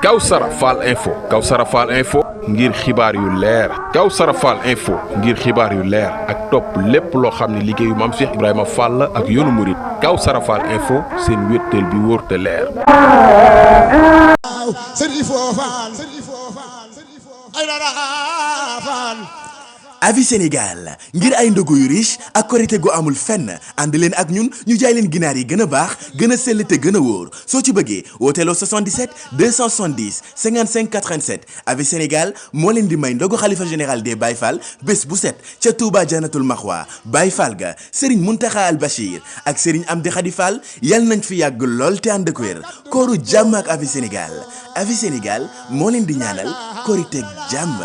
Kawsara Fall info Kawsara Fall info ngir xibaar yu leer Kawsara Fall info ngir xibaar yu leer ak topp lépp loo xam ne liggéeyu Maam Cheikh Ibrahima Fall ak yoonu murit Kawsara Fall info seen wéttal bi wóor te leer. Avis Sénégal ngir ay ndogu yu riche ak korité gu amul fenn ànd leen ak ñun ñu jaay leen ginaar yi gën a baax gën a sell te gën a wóor soo ci bëggee wooteeloo 77 270 55 87 Avis Sénégal moo leen di may ndogu xalifa général des Baye Fall bés bu set ca Touba Janatul Maxwa Baye Fall ga Serigne Mountakha Al Bachir ak Serigne Amdi Khady Fall yal nañ fi yàgg lool te ànd ak wér kooru jàmm ak Avis Sénégal Avis Sénégal moo leen di ñaanal korité jàmm.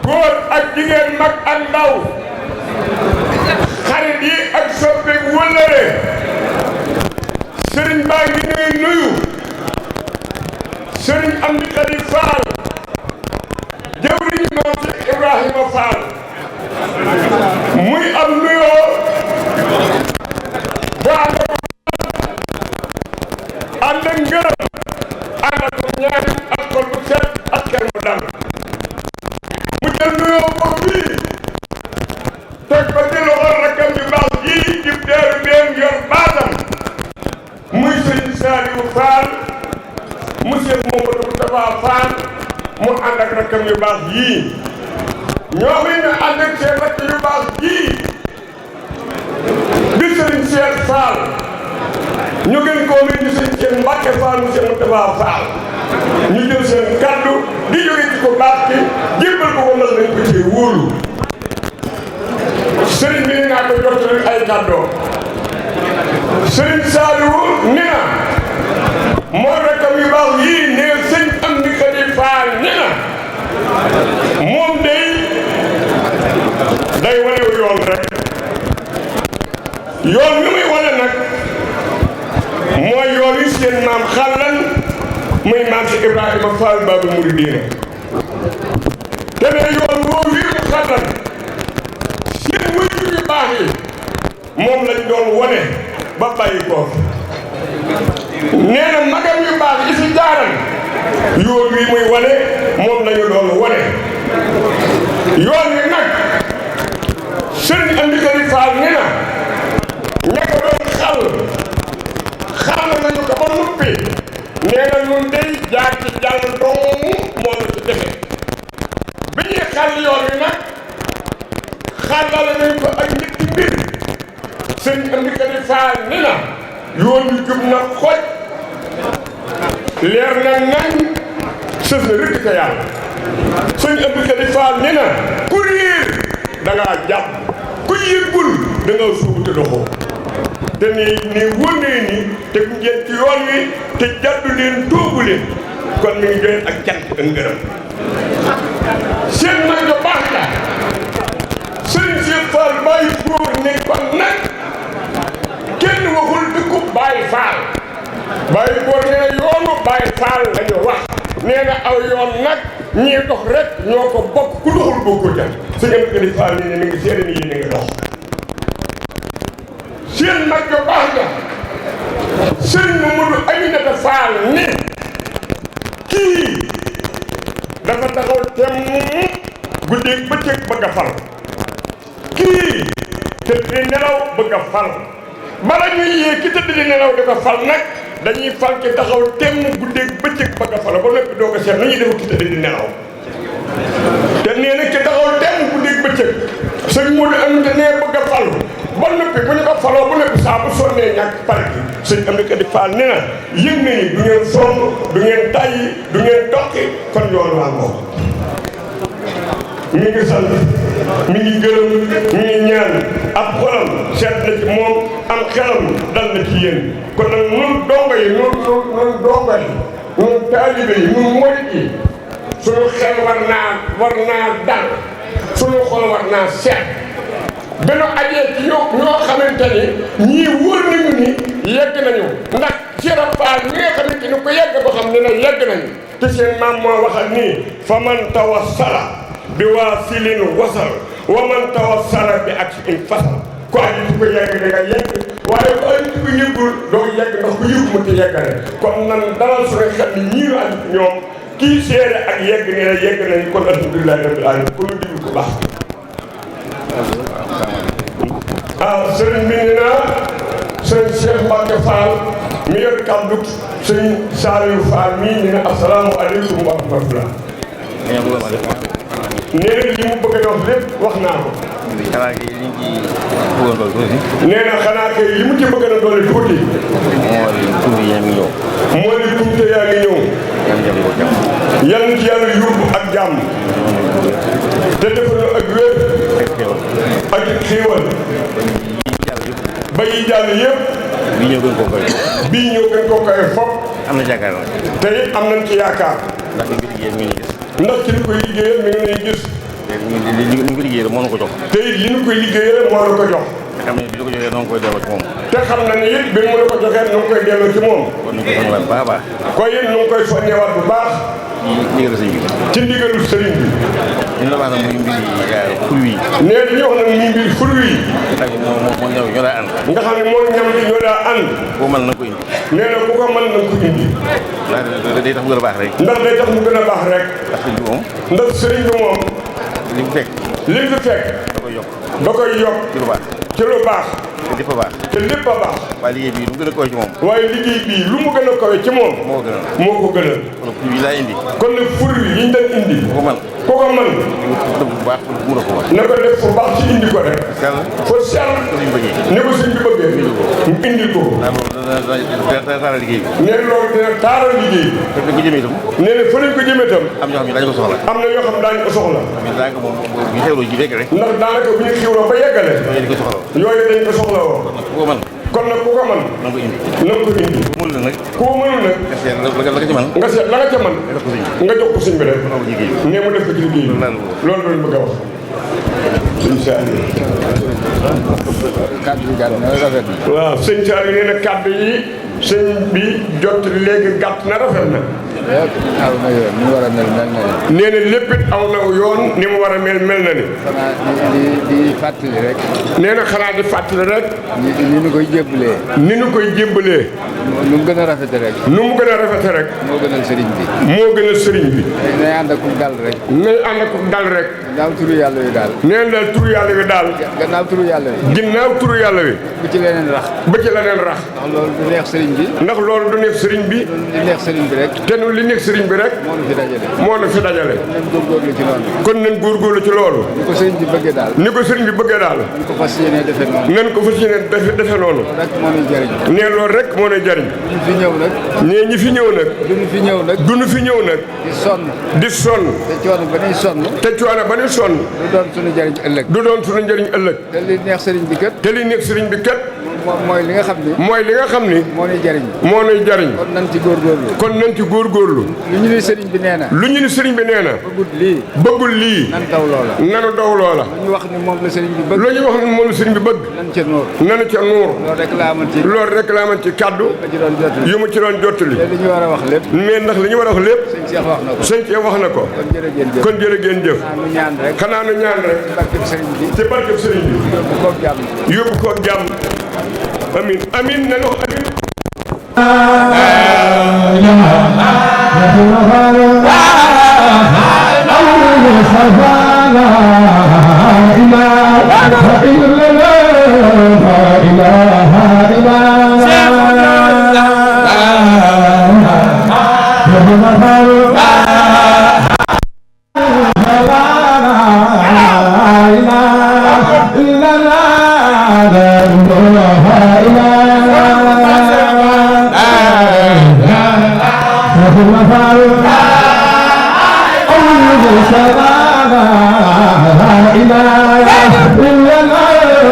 góor ak jigéen mag ak ndaw xarit yi ak soppe wëllëre sëriñ baa ngi nuyu sëriñ Amdi Khady Fall jëwriñ Maam Cheikh Ibrahima Fall muy am nuyoo bu ànd ak ngërëm ànd ak ñaan ak xol bu set ak xel mu dal mu jël nuyoo boobu bii teg ko ci loxo rakkam yu baax yii jib deeru been yor baatam muy sëriñ Saliou Fall monsieur Mamadou Moustapha Fall mu ànd ak rakkam yu baax yii ñoom it ñu ànd ak seen rakk yu baax yii di sëriñ Cheikh Fall ñu gën koo mën di sëriñ Mbacke Fall monsieur Moustapha Fall ñu jël seen kaddu di jóge ci ko baax ki jébbal ko ndax dañ ko ci wóolu sëriñ bi naa ko jottali ay kàddoo sëriñ Saliou ni na mooy rakkam yu baax yii ne sëñ Amdi Khady Fall ni na moom day wane yoon rek yoon wi muy wane nag mooy yoon yi seen maam xàllan muy maam si Ibrahima Fall Babu Mouridina te ne yoon woowu yi mu xàllan seen wëjur yu baax yi moom lañ doon wane ba bàyyi ko nee na magam yu baax yi fi jaaran yoon wi muy wane moom lañu doon wane yoon wi nag sëriñ Amdi Khady Fall ni na ña ko doon xàll nañu ko ba noppi nee na ñun day jaar ci jàll dong moo la ci defe bi ñuy xàll yoon wi nag xàllale nañ ko ak ñetti mbir sëriñ Amdi Khady Fall ni na yoon wi jub na xoj leer na nañ sës na rëkk ka yàlla sëriñ Amdi Khady Fall ni na ku réer da ngaa jàpp ku yëggul da nga suubu te doxoo te ni wónnee ni te ku ngeen ci yoon wi te jàddu leen toogu leen kon mi ngi joxe ak cant ak ngërëm seen mag jo baax la sëriñ Cheikh Fall bàyyi góor ne kon nag kenn waxul dëkku Baye Fall bàyyi góor nee na yoonu Baye Fall lañu wax nee na aw yoon nag ñii dox rek ñoo ko bokk ku doxul bokku ca sëñ Amdi Khady Fall ni ne mi ngi seede ni yéen a ngi dox seen mag jo baax la sëriñ Mamadou Aminata Fall ni kii dafa taxaw temm guddeeg bëccëg bëgg a fal kii tëdd di nelaw bëgg a fal bala ñuy yee ki tëdd di nelaw di ko fal nag dañuy fal ki taxaw temm guddeeg bëccëg bëgg a fal ba noppi doo ko seet nu ñuy def ki tëdd di nelaw te nee na ki taxaw temm guddeeg bëccëg sëñ Modou Aminata nee bëgg a fal ba noppi bu ñu ko faloo bu noppi saa bu sonnee ñàkk pare gi sëñ Amdi Khady Fall nee na yëg na ni du ngeen sonn du ngeen tàyyi du ngeen tokki kon yoon waa moom mi ngi sant mi ngi gërëm mi ngi ñaan ab xolam seet na ci moom am am xelam dal na ci yéen kon nag nun dongo yi nun dongo yi nun taalibe yi nun murit yi suñu xel war naa dal suñu xol war naa seet gënu ajee ci ñoo xamante ni ñii wóor nañu ni yegg nañu ndax Cheikh Fall mi nga xamante ni ko yegg ba xam ne na yegg nañu te seen maam moo waxal nii fa man tawassala bi waasilin wasal wa man tawassala bi ak in fasal ko aji ci ko yegg da nga yegg waaye ko aji ci ko yëggul doo yegg ndax ku yëgg mu ci yeggale kon nan dalal suñu xel ni ñii la aji ñoom kii seede ak yegg ne la yegg nañu kon alhamdulilah rabbil alamin ko ñu diglu ko baax sëriñ bi nee na sëriñ Cheikh Mbacke Fall mi yor kàddu sëriñ Saliou Fall mii nee na asalaamaaleykum wa rahmatulah. nee na li mu bëgg a wax lépp wax naa ko. nee na xanaa kay li mu ci bëgg a dolli tuuti. moo di tumte yaa ngi ñëw. yal na ci yàlla yóbbu ak jàmm. te defal na ak wér. ak xéewal. ba yi jàll yëpp. bii ñëw gën koo koy. bii ñëw gën koo koy fop. am na yaakaar nag. te it am nañ ci yaakaar. ndax li nga liggéeyal mi ngi gis. ndax ci li koy liggéeyal mi ngi lay gis. li ñu ko liggéeyal moo na ko jox. te it li ñu koy liggéeyal moo la ko jox. te xam ne bi la ko joxee noonu koy delloo ci moom. te xam na ne it bi mu la ko joxee nu ngi koy delloo ci moom. kon ñu koy soññewaat bu baax a baax. kon it nu ngi koy soññewaat bu baax. ci ndigalu sëriñ bi. ci ndigalu sëriñ bi. li ñu la wax nag muy mbir ful wi. nee li ñu wax nag muy mbir ful wi. nga xam ne moo ñoo daa ànd. nga xam ne moo ñam li ñoo daa ànd. boo mën na ko indi. nee na ku ko mën na ko indi. ndax day tax mu gën a baax rek. ndax day tax mu gën a baax rek. ndax sëriñ bi moom. ndax sëriñ bi moom. li mu fekk. li mu fekk. da koy yokk. da koy yokk. ci lu baax. ci lu baax. te lépp a baax. te lépp a baax. waaye liggéey bii lu mu gën a koy ci moom. waaye liggéey bii lu mu gën a kawe ci moom. moo ko gënal. moo ko gënal. kon ful wi laa indi. kon nag fur wi yi ñu doon indi. ku ko mën. ku ko mën. bu baax mu def ko baax. na ko def fu baax ci indi ko rek. sell. fa sell. suñu bëggee. ne ko suñ bi bëggee. mu indi ko. ndax loolu dana taara liggéey bi. nee na loolu dina taaral liggéey bi. te dañ ko jëmee itam. nee na fa lañ ko jëmee itam. am ñoo xam ne daañu ko soxla. am na yoo xam daañu ko soxla. mais daanaka moom bu ñu xewloo ji fekk rek. ndax daanaka bu ñu xiwloo ba yeggale. ñooñu dañ ko soxla. yooyu dañ ko soxla woo. ku ko mën. kon nag ku ko mën. na nga ko indi. na nga ko indi. ku mënul nag. ku ko mënul nag. nga seet la nga ci mën. nga seet la nga ca mën. nga def ko sëñ bi. nga jox ko sëñ bi rek. nga ko liggéey. nee mu def ko ci liggéey bi. loolu lañ bëgg a wax. incha allah. kàddu yi gàtt na rafet na. waaw sëñ Saliou nee na kàddu yi sëñ bi jot léegi gàtt na rafet na. lépp aw na yoon ni mu war a mel mel na ni. nee na lépp it aw na yoon ni mu war a mel mel na ni. xanaa di fàttali rek. nee na xanaa di fàttali rek. ni ñu koy jébbalee. ni ñu koy jébbalee. nu mu gën a rafete rek. nu mu gën a rafete rek. moo gënal sëriñ bi. moo gënal sëriñ bi. nay ànd ak dal rek. nay ànd ak dal rek. gannaaw turu yàlla wi daal. nee na daal turu yàlla wi daal. gannaaw turu yàlla wi. ginnaaw turu yàlla wi. bu ci leneen rax. ba ci leneen rax. ndax loolu du neex sëriñ bi. ndax loolu du neex sëriñ bi. li neex sëriñ bi rek. te nu li neex sëriñ bi rek. moo nu fi dajale. moo nu fi dajale. nañ góorgóorlu ci loolu. kon nañ góorgóorlu ci loolu. ni ko sëriñ bi bëggee daal. ni ko sëriñ bi bëggee daal. nañ ko fas yéene defee noonu. nañ ko fas yéene defe noonu. rek moo nuy jëriñ. nee loolu rek moo nuy jariñ. ñu fi ñëw nag. nee ñi fi ñëw nag. duñu fi ñëw nag. duñu fi ñëw nag. di sonn. di sonn. te coono ba nuy sonn. te coono ba nuy sonn. du doon suñu jëriñ ëllëg. du doon suñu njëriñ ëllëg. te li neex sëriñ bi kat. te li neex sëriñ bi kat. mooy li nga xam ni. mooy li nga xam ni. moo nuy jëriñ. moo nuy jariñ. kon nañ ci góorgóorlu. kon nañ ci góorgóorlu. lu ñu ni sëriñ bi nee na. lu ñu ni sëriñ bi nee na. bëggut lii. bëggul lii. nan daw loola. nanu daw loola. lu ñu wax ni moom la sëriñ bi bëgg. lu ñu wax ni moom la sëriñ bi bëgg. nan ca nóor. nanu ca nuur. loolu rek laa amoon ci. loolu rek laa mën ci kàddu. ma ci doon jottali. yu mu ci doon jottali. te li ñu war a wax lépp. mais ndax li ñu war a wax lépp. sëñ Cheikh wax na ko. sëñ Cheikh wax na ko. kon jërë ngeen jëf. kon jërë ngeen jëf. xanaa nu ñaan rek. xanaa nu ñaan rek. barkeb sëriñ bi. ci barkeb sëriñ bi. yóbbu koog jàmm. yóbbu ko jàmm. amin amin nañu wax amin. La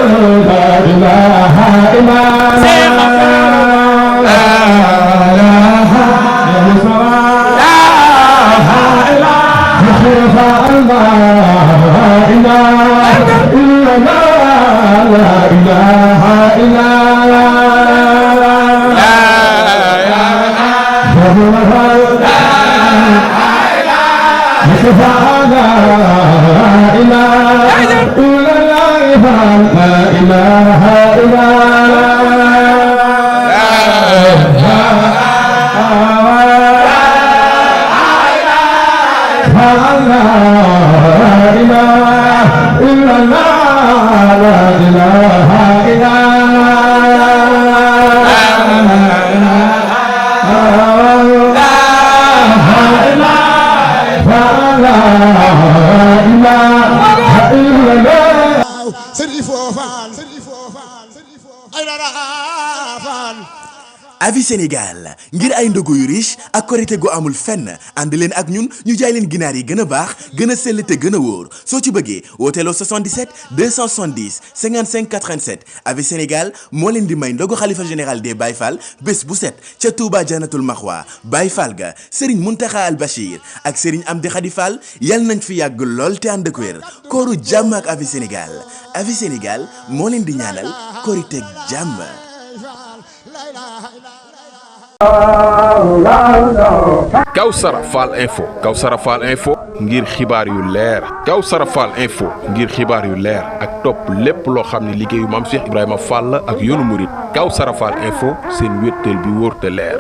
Avis Sénégal ngir ay ndogu yu riche ak korité gu amul fenn ànd leen ak ñun ñu jaay leen ginaar yi gën a baax gën a sell te gën a wóor soo ci bëggee wooteeloo 77 270 55 87 Avis Sénégal moo leen di may ndogu xalifa général des Baye Fall bés bu set ca Touba Janatul Maxwa Baye Fall ga Serigne Mountakha Al Bachir ak Serigne Amdi Khady Fall yal nañ fi yàgg lool te ànd ak wér kooru jàmm ak Avis Sénégal Avis Sénégal moo leen di ñaanal korité jàmm. Kawsara Fall Info Kawsara Fall Info ngir xibaar yu leer Kawsara Fall Info ngir xibaar yu leer ak topp lépp loo xam ne liggéeyu maam Cheikh Ibrahima Fall ak yoonu murit Kawsara Fall Info seen wéttal bi wóor te leer